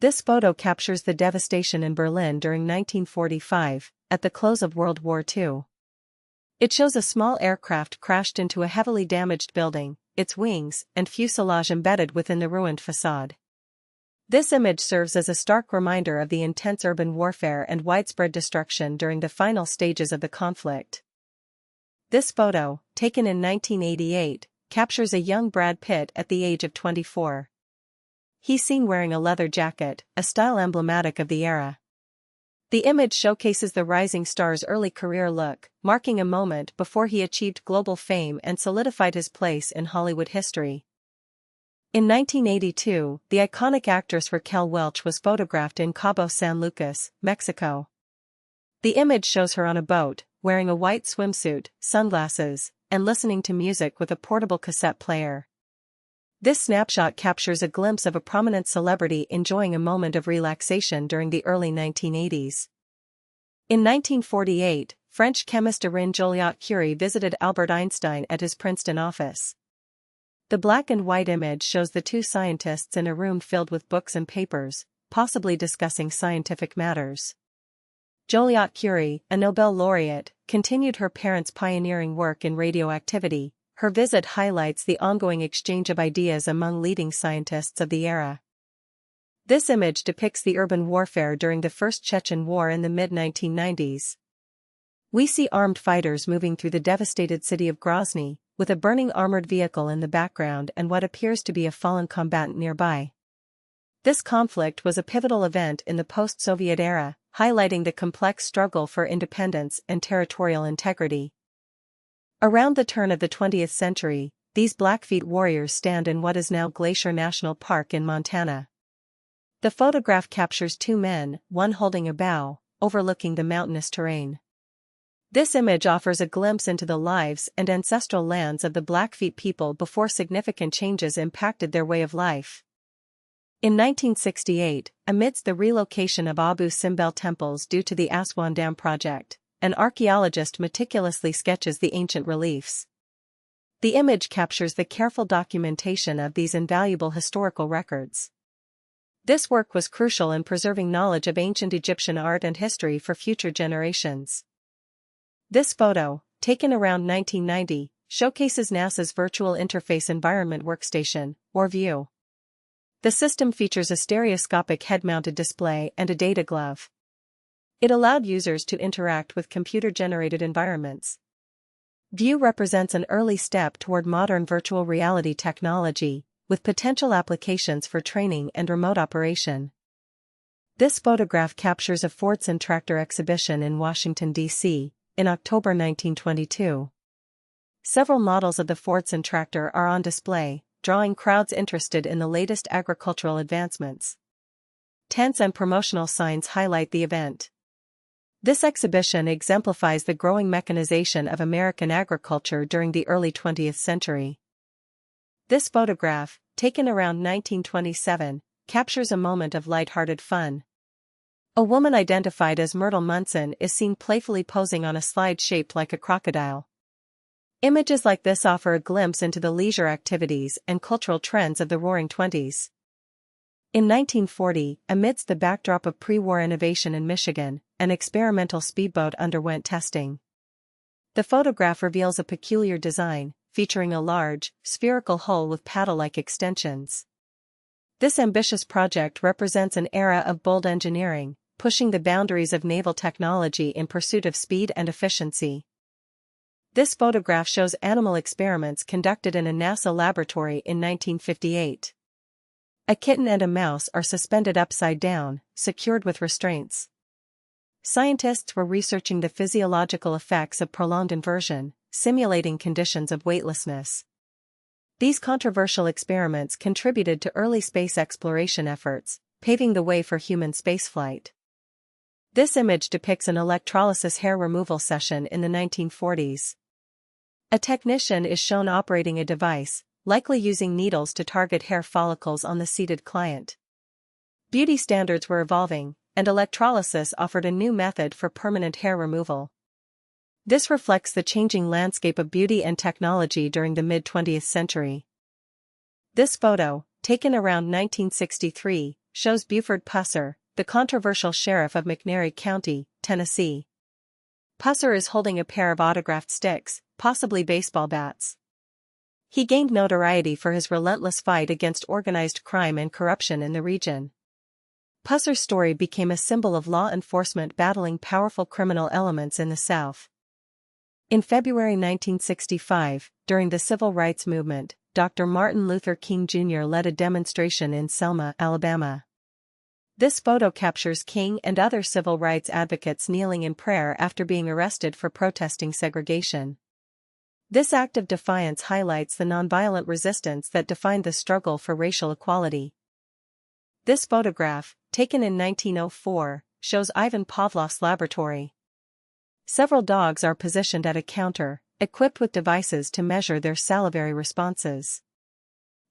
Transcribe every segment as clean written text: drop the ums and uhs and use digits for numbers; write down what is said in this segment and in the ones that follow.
This photo captures the devastation in Berlin during 1945, at the close of World War II. It shows a small aircraft crashed into a heavily damaged building, its wings and fuselage embedded within the ruined facade. This image serves as a stark reminder of the intense urban warfare and widespread destruction during the final stages of the conflict. This photo, taken in 1988, captures a young Brad Pitt at the age of 24. He's seen wearing a leather jacket, a style emblematic of the era. The image showcases the rising star's early career look, marking a moment before he achieved global fame and solidified his place in Hollywood history. In 1982, the iconic actress Raquel Welch was photographed in Cabo San Lucas, Mexico. The image shows her on a boat, wearing a white swimsuit, sunglasses, and listening to music with a portable cassette player. This snapshot captures a glimpse of a prominent celebrity enjoying a moment of relaxation during the early 1980s. In 1948, French chemist Irène Joliot-Curie visited Albert Einstein at his Princeton office. The black and white image shows the two scientists in a room filled with books and papers, possibly discussing scientific matters. Joliot-Curie, a Nobel laureate, continued her parents' pioneering work in radioactivity. Her visit highlights the ongoing exchange of ideas among leading scientists of the era. This image depicts the urban warfare during the First Chechen War in the mid-1990s. We see armed fighters moving through the devastated city of Grozny, with a burning armored vehicle in the background and what appears to be a fallen combatant nearby. This conflict was a pivotal event in the post-Soviet era, highlighting the complex struggle for independence and territorial integrity. Around the turn of the 20th century, these Blackfeet warriors stand in what is now Glacier National Park in Montana. The photograph captures two men, one holding a bow, overlooking the mountainous terrain. This image offers a glimpse into the lives and ancestral lands of the Blackfeet people before significant changes impacted their way of life. In 1968, amidst the relocation of Abu Simbel temples due to the Aswan Dam project, an archaeologist meticulously sketches the ancient reliefs. The image captures the careful documentation of these invaluable historical records. This work was crucial in preserving knowledge of ancient Egyptian art and history for future generations. This photo, taken around 1990, showcases NASA's Virtual Interface Environment Workstation, or VIEW. The system features a stereoscopic head-mounted display and a data glove. It allowed users to interact with computer-generated environments. VIEW represents an early step toward modern virtual reality technology, with potential applications for training and remote operation. This photograph captures a Fordson tractor exhibition in Washington, D.C., in October 1922. Several models of the Fordson tractor are on display, drawing crowds interested in the latest agricultural advancements. Tents and promotional signs highlight the event. This exhibition exemplifies the growing mechanization of American agriculture during the early 20th century. This photograph, taken around 1927, captures a moment of light-hearted fun. A woman identified as Myrtle Munson is seen playfully posing on a slide shaped like a crocodile. Images like this offer a glimpse into the leisure activities and cultural trends of the Roaring Twenties. In 1940, amidst the backdrop of pre-war innovation in Michigan, an experimental speedboat underwent testing. The photograph reveals a peculiar design, featuring a large, spherical hull with paddle-like extensions. This ambitious project represents an era of bold engineering, pushing the boundaries of naval technology in pursuit of speed and efficiency. This photograph shows animal experiments conducted in a NASA laboratory in 1958. A kitten and a mouse are suspended upside down, secured with restraints. Scientists were researching the physiological effects of prolonged inversion, simulating conditions of weightlessness. These controversial experiments contributed to early space exploration efforts, paving the way for human spaceflight. This image depicts an electrolysis hair removal session in the 1940s. A technician is shown operating a device, likely using needles to target hair follicles on the seated client. Beauty standards were evolving, and electrolysis offered a new method for permanent hair removal. This reflects the changing landscape of beauty and technology during the mid-20th century. This photo, taken around 1963, shows Buford Pusser, the controversial sheriff of McNairy County, Tennessee. Pusser is holding a pair of autographed sticks, possibly baseball bats. He gained notoriety for his relentless fight against organized crime and corruption in the region. Pusser's story became a symbol of law enforcement battling powerful criminal elements in the South. In February 1965, during the Civil Rights Movement, Dr. Martin Luther King Jr. led a demonstration in Selma, Alabama. This photo captures King and other civil rights advocates kneeling in prayer after being arrested for protesting segregation. This act of defiance highlights the nonviolent resistance that defined the struggle for racial equality. This photograph, taken in 1904, shows Ivan Pavlov's laboratory. Several dogs are positioned at a counter, equipped with devices to measure their salivary responses.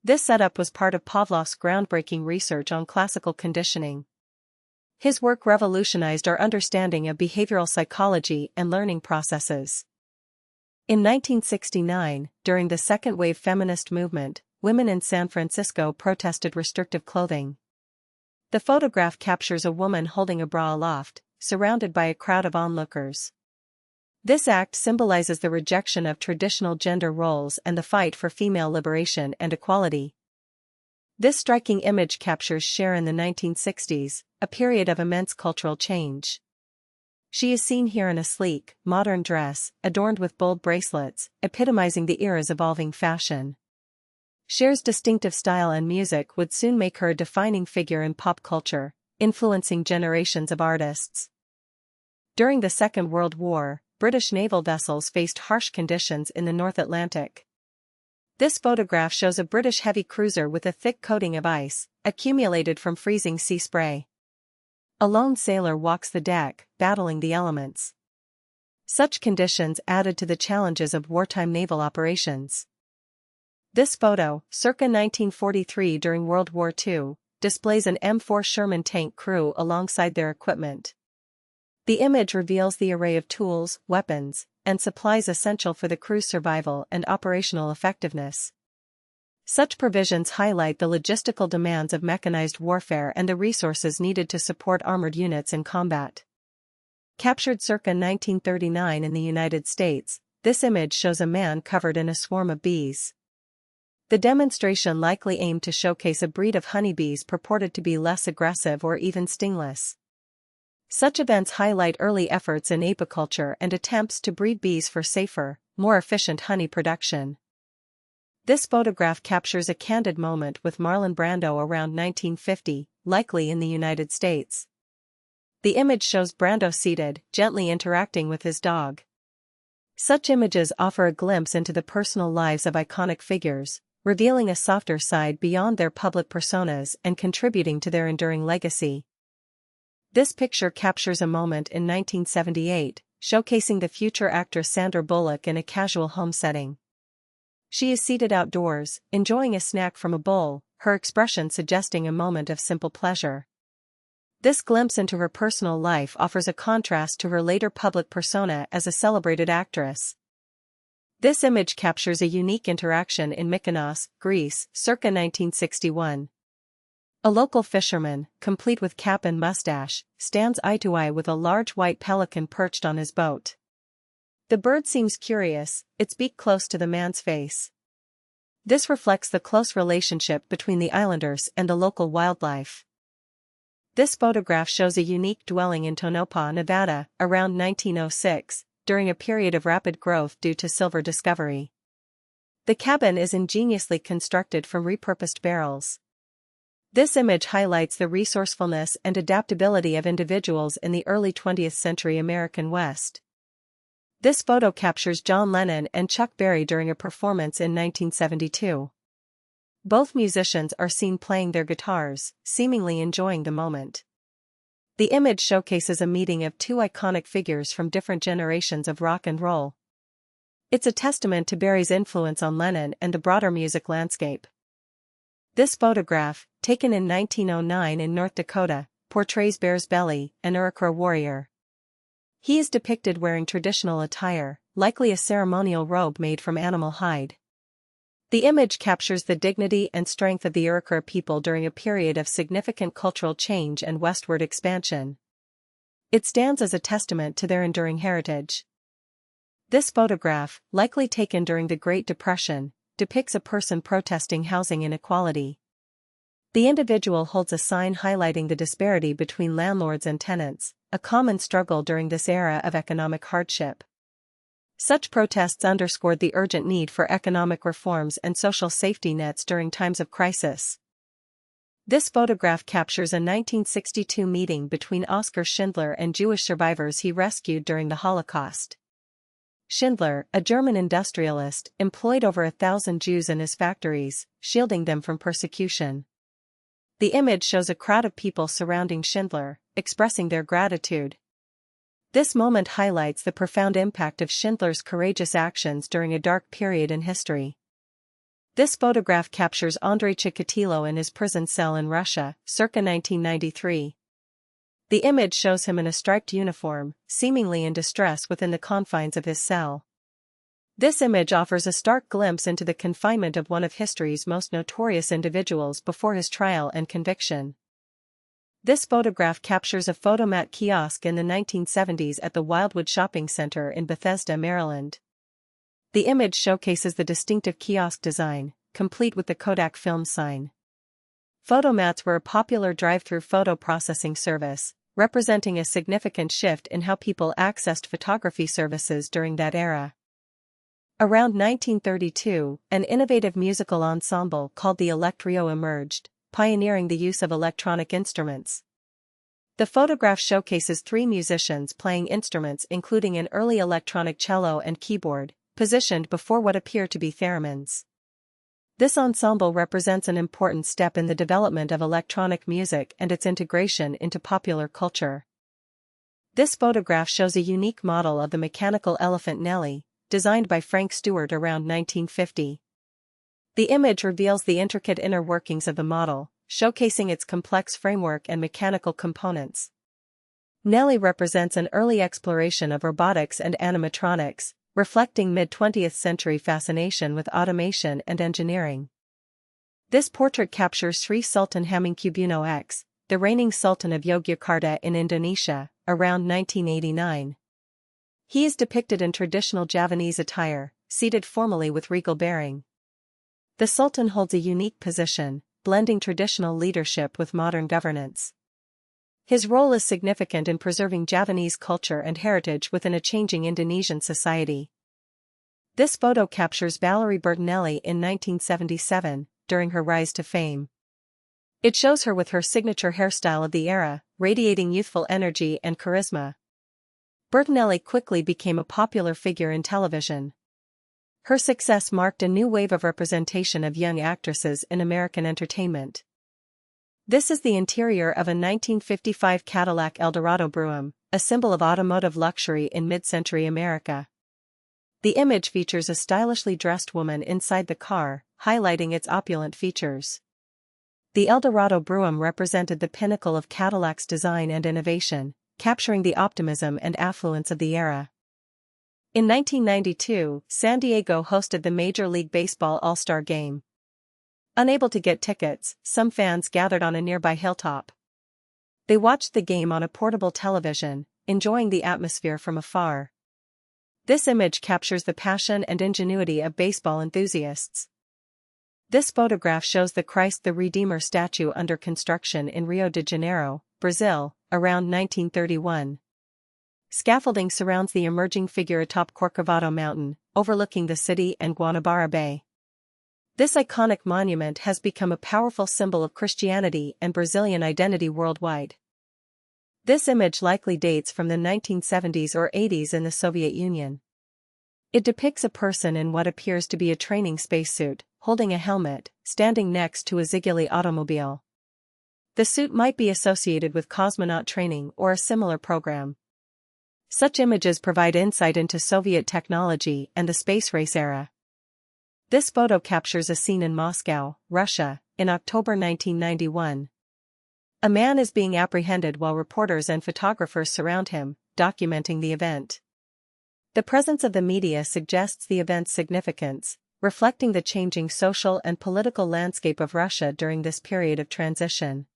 This setup was part of Pavlov's groundbreaking research on classical conditioning. His work revolutionized our understanding of behavioral psychology and learning processes. In 1969, during the second wave feminist movement, women in San Francisco protested restrictive clothing. The photograph captures a woman holding a bra aloft, surrounded by a crowd of onlookers. This act symbolizes the rejection of traditional gender roles and the fight for female liberation and equality. This striking image captures Cher in the 1960s, a period of immense cultural change. She is seen here in a sleek, modern dress, adorned with bold bracelets, epitomizing the era's evolving fashion. Cher's distinctive style and music would soon make her a defining figure in pop culture, influencing generations of artists. During the Second World War, British naval vessels faced harsh conditions in the North Atlantic. This photograph shows a British heavy cruiser with a thick coating of ice, accumulated from freezing sea spray. A lone sailor walks the deck, battling the elements. Such conditions added to the challenges of wartime naval operations. This photo, circa 1943 during World War II, displays an M4 Sherman tank crew alongside their equipment. The image reveals the array of tools, weapons, and supplies essential for the crew's survival and operational effectiveness. Such provisions highlight the logistical demands of mechanized warfare and the resources needed to support armored units in combat. Captured circa 1939 in the United States, this image shows a man covered in a swarm of bees. The demonstration likely aimed to showcase a breed of honeybees purported to be less aggressive or even stingless. Such events highlight early efforts in apiculture and attempts to breed bees for safer, more efficient honey production. This photograph captures a candid moment with Marlon Brando around 1950, likely in the United States. The image shows Brando seated, gently interacting with his dog. Such images offer a glimpse into the personal lives of iconic figures, revealing a softer side beyond their public personas and contributing to their enduring legacy. This picture captures a moment in 1978, showcasing the future actress Sandra Bullock in a casual home setting. She is seated outdoors, enjoying a snack from a bowl, her expression suggesting a moment of simple pleasure. This glimpse into her personal life offers a contrast to her later public persona as a celebrated actress. This image captures a unique interaction in Mykonos, Greece, circa 1961. A local fisherman, complete with cap and mustache, stands eye to eye with a large white pelican perched on his boat. The bird seems curious, its beak close to the man's face. This reflects the close relationship between the islanders and the local wildlife. This photograph shows a unique dwelling in Tonopah, Nevada, around 1906, during a period of rapid growth due to silver discovery. The cabin is ingeniously constructed from repurposed barrels. This image highlights the resourcefulness and adaptability of individuals in the early 20th century American West. This photo captures John Lennon and Chuck Berry during a performance in 1972. Both musicians are seen playing their guitars, seemingly enjoying the moment. The image showcases a meeting of two iconic figures from different generations of rock and roll. It's a testament to Berry's influence on Lennon and the broader music landscape. This photograph, taken in 1909 in North Dakota, portrays Bear's Belly, an Iroquois warrior. He is depicted wearing traditional attire, likely a ceremonial robe made from animal hide. The image captures the dignity and strength of the Iroquois people during a period of significant cultural change and westward expansion. It stands as a testament to their enduring heritage. This photograph, likely taken during the Great Depression, depicts a person protesting housing inequality. The individual holds a sign highlighting the disparity between landlords and tenants, a common struggle during this era of economic hardship. Such protests underscored the urgent need for economic reforms and social safety nets during times of crisis. This photograph captures a 1962 meeting between Oskar Schindler and Jewish survivors he rescued during the Holocaust. Schindler, a German industrialist, employed over 1,000 Jews in his factories, shielding them from persecution. The image shows a crowd of people surrounding Schindler, expressing their gratitude. This moment highlights the profound impact of Schindler's courageous actions during a dark period in history. This photograph captures Andrei Chikatilo in his prison cell in Russia, circa 1993. The image shows him in a striped uniform, seemingly in distress within the confines of his cell. This image offers a stark glimpse into the confinement of one of history's most notorious individuals before his trial and conviction. This photograph captures a photomat kiosk in the 1970s at the Wildwood Shopping Center in Bethesda, Maryland. The image showcases the distinctive kiosk design, complete with the Kodak film sign. Photomats were a popular drive-through photo processing service, representing a significant shift in how people accessed photography services during that era. Around 1932, an innovative musical ensemble called the Electrio emerged, pioneering the use of electronic instruments. The photograph showcases 3 musicians playing instruments including an early electronic cello and keyboard, positioned before what appear to be theremins. This ensemble represents an important step in the development of electronic music and its integration into popular culture. This photograph shows a unique model of the mechanical elephant Nelly, designed by Frank Stewart around 1950. The image reveals the intricate inner workings of the model, showcasing its complex framework and mechanical components. Nelly represents an early exploration of robotics and animatronics, reflecting mid-20th century fascination with automation and engineering. This portrait captures Sri Sultan Hamengkubuwono X, the reigning Sultan of Yogyakarta in Indonesia, around 1989. He is depicted in traditional Javanese attire, seated formally with regal bearing. The Sultan holds a unique position, blending traditional leadership with modern governance. His role is significant in preserving Javanese culture and heritage within a changing Indonesian society. This photo captures Valerie Bertinelli in 1977, during her rise to fame. It shows her with her signature hairstyle of the era, radiating youthful energy and charisma. Bertinelli quickly became a popular figure in television. Her success marked a new wave of representation of young actresses in American entertainment. This is the interior of a 1955 Cadillac Eldorado Brougham, a symbol of automotive luxury in mid-century America. The image features a stylishly dressed woman inside the car, highlighting its opulent features. The Eldorado Brougham represented the pinnacle of Cadillac's design and innovation, capturing the optimism and affluence of the era. In 1992, San Diego hosted the Major League Baseball All-Star Game. Unable to get tickets, some fans gathered on a nearby hilltop. They watched the game on a portable television, enjoying the atmosphere from afar. This image captures the passion and ingenuity of baseball enthusiasts. This photograph shows the Christ the Redeemer statue under construction in Rio de Janeiro, Brazil, around 1931. Scaffolding surrounds the emerging figure atop Corcovado Mountain, overlooking the city and Guanabara Bay. This iconic monument has become a powerful symbol of Christianity and Brazilian identity worldwide. This image likely dates from the 1970s or 80s in the Soviet Union. It depicts a person in what appears to be a training spacesuit, holding a helmet, standing next to a Ziguli automobile. The suit might be associated with cosmonaut training or a similar program. Such images provide insight into Soviet technology and the space race era. This photo captures a scene in Moscow, Russia, in October 1991. A man is being apprehended while reporters and photographers surround him, documenting the event. The presence of the media suggests the event's significance, reflecting the changing social and political landscape of Russia during this period of transition.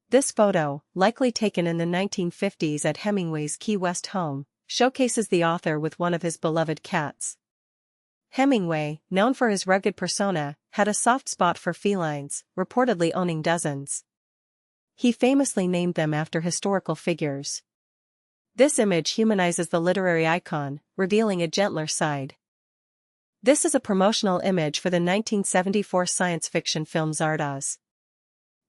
This photo, likely taken in the 1950s at Hemingway's Key West home, showcases the author with one of his beloved cats. Hemingway, known for his rugged persona, had a soft spot for felines, reportedly owning dozens. He famously named them after historical figures. This image humanizes the literary icon, revealing a gentler side. This is a promotional image for the 1974 science fiction film Zardoz.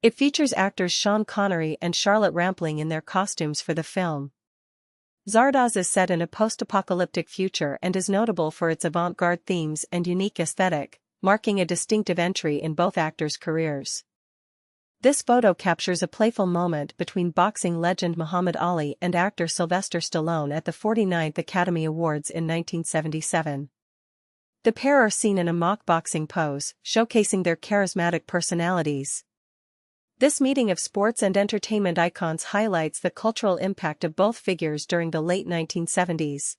It features actors Sean Connery and Charlotte Rampling in their costumes for the film. Zardoz is set in a post-apocalyptic future and is notable for its avant-garde themes and unique aesthetic, marking a distinctive entry in both actors' careers. This photo captures a playful moment between boxing legend Muhammad Ali and actor Sylvester Stallone at the 49th Academy Awards in 1977. The pair are seen in a mock boxing pose, showcasing their charismatic personalities. This meeting of sports and entertainment icons highlights the cultural impact of both figures during the late 1970s.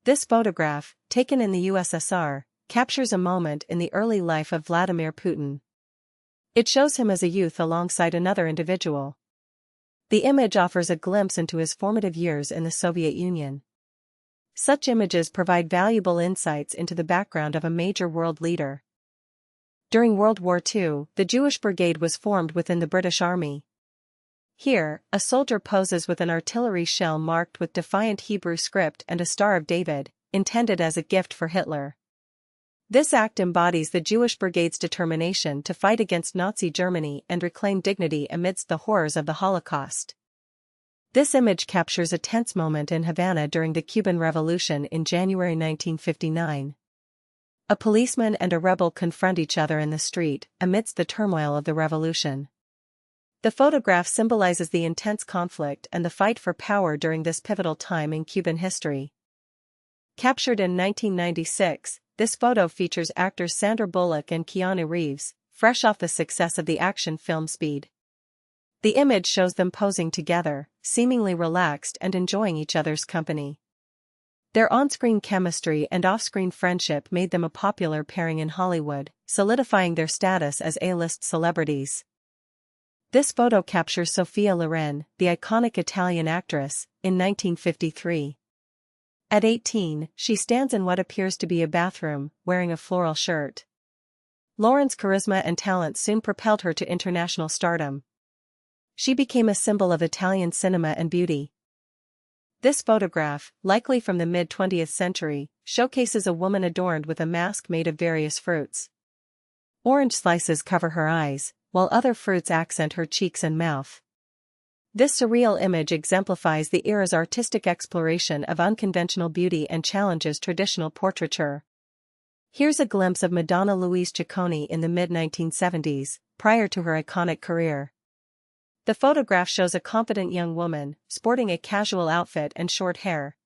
This photograph, taken in the USSR, captures a moment in the early life of Vladimir Putin. It shows him as a youth alongside another individual. The image offers a glimpse into his formative years in the Soviet Union. Such images provide valuable insights into the background of a major world leader. During World War II, the Jewish Brigade was formed within the British Army. Here, a soldier poses with an artillery shell marked with defiant Hebrew script and a Star of David, intended as a gift for Hitler. This act embodies the Jewish Brigade's determination to fight against Nazi Germany and reclaim dignity amidst the horrors of the Holocaust. This image captures a tense moment in Havana during the Cuban Revolution in January 1959. A policeman and a rebel confront each other in the street, amidst the turmoil of the revolution. The photograph symbolizes the intense conflict and the fight for power during this pivotal time in Cuban history. Captured in 1996, this photo features actors Sandra Bullock and Keanu Reeves, fresh off the success of the action film Speed. The image shows them posing together, seemingly relaxed and enjoying each other's company. Their on-screen chemistry and off-screen friendship made them a popular pairing in Hollywood, solidifying their status as A-list celebrities. This photo captures Sophia Loren, the iconic Italian actress, in 1953. At 18, she stands in what appears to be a bathroom, wearing a floral shirt. Loren's charisma and talent soon propelled her to international stardom. She became a symbol of Italian cinema and beauty. This photograph, likely from the mid-20th century, showcases a woman adorned with a mask made of various fruits. Orange slices cover her eyes, while other fruits accent her cheeks and mouth. This surreal image exemplifies the era's artistic exploration of unconventional beauty and challenges traditional portraiture. Here's a glimpse of Madonna Louise Ciccone in the mid-1970s, prior to her iconic career. The photograph shows a confident young woman, sporting a casual outfit and short hair.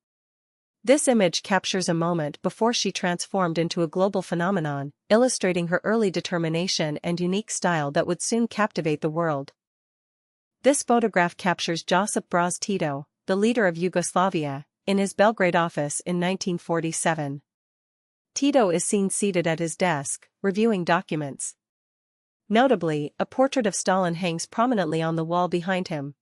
This image captures a moment before she transformed into a global phenomenon, illustrating her early determination and unique style that would soon captivate the world. This photograph captures Josip Broz Tito, the leader of Yugoslavia, in his Belgrade office in 1947. Tito is seen seated at his desk, reviewing documents. Notably, a portrait of Stalin hangs prominently on the wall behind him.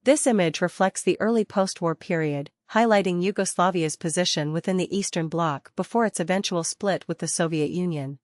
This image reflects the early post-war period, highlighting Yugoslavia's position within the Eastern Bloc before its eventual split with the Soviet Union.